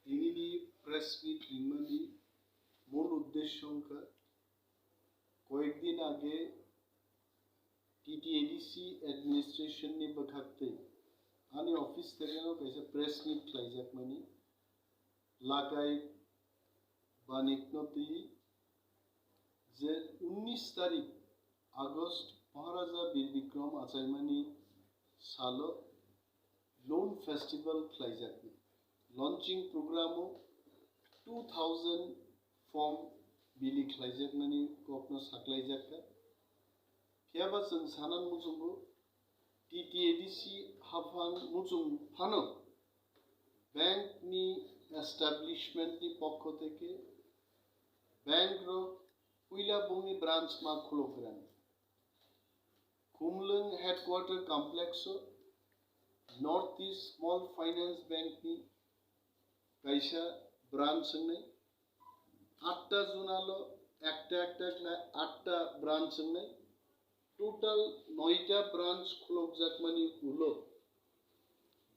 दिनैनि प्रेस मिट लिंनायनि मूल उद्देश्य कयेकदिन आगे TTADC एडमिनिस्ट्रेशन नि बखाक्तै आंनि ऑफिस तेगेनो कैसे प्रेस मिट खालायजाकमानि लागाय बानिकनोति जे 19 तारिख आगस्ट महाराजा बीर विक्रम आचार्यमानि सालो लोन फेस्टिवल खालायजाकमानि लॉन्चिंग प्रोग्रामो 2000 फॉर्म बिलि खालायजाकमानि कपनो साख्लायजाका फियाबा जों सानान मुजुंगो TTADC hapang मुजुं फानो बैंक नि एस्टाब्लिशमेंट नि पक्ष थेके बैंक रो पुइला बुंनि ब्रांच मा खुलग्रान कुमलुं headquarter complex North East Small Finance Bank नि कैसा ब्रांच संगनै 8 जुनालो एकटा आठटा ब्रांच संगनै टोटल 9टा ब्रांच खुलगजाकमानि उलो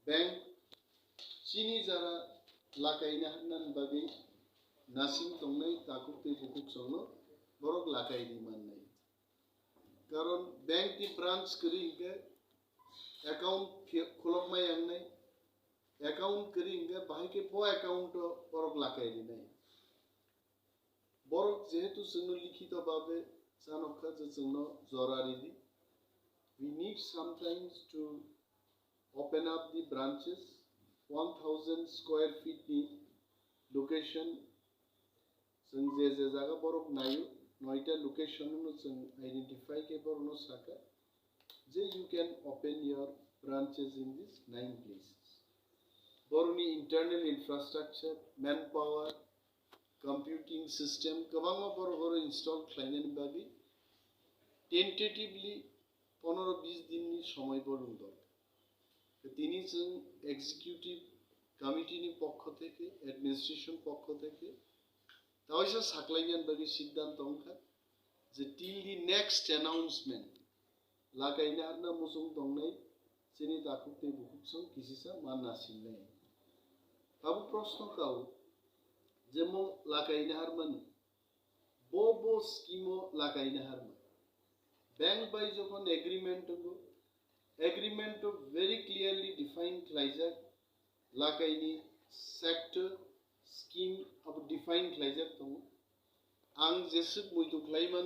बैंक चिनी जारा लागायनो हाननान बागै नासिम दंनै ताकुते बुकुक संनो बरक लागायनि माननाय कारण बैंक नि ब्रांच करिंगे अकाउंट खुलगमाय आंनाय अकाउंट करिंगे बाहाय के बो अकाउंट बरक लागायनि नाय बरक जेहेतु जोंनो लिखित भाबे जानखा जोंनो जरारिदि we need sometimes to open up the branches 1000 square feet ni location जों जे जागा बरक नायो 9टा लोकेशन नो जों आइडेंटिफाई के बरनो साका जे you can open your branches in these 9 places बरनि internal infrastructure manpower computing system गोबां बर install खालायनायनि बागै टेंटेटिवली 15-20 दिननि समय बरन दं तिनि जों एग्जीक्यूटिव कमिटी नि पक्ष थेके एडमिनिस्ट्रेशन पक्ष थेके तावैसा साख्लायनायनि बागै सिद्धांत दंखा जे टिल दि नेक्स्ट अनाउंसमेंट लागायनो हारना मुजुं दंनाय जेनि दाखुते बुकुकसं किसिसा माननासिननाय बाबु प्रश्न काव जे मो लागायनो हारमानि बो स्कीमो लागायनो हारमा बैंक बाय जखन एग्रीमेंट दंगो एग्रीमेंट तो वेरी क्लियरली डिफाइन खालायजाक लागायनि सेक्टर स्कीम अब डिफाइन खालायजाक दं आं जेसे मुइदु खालायमान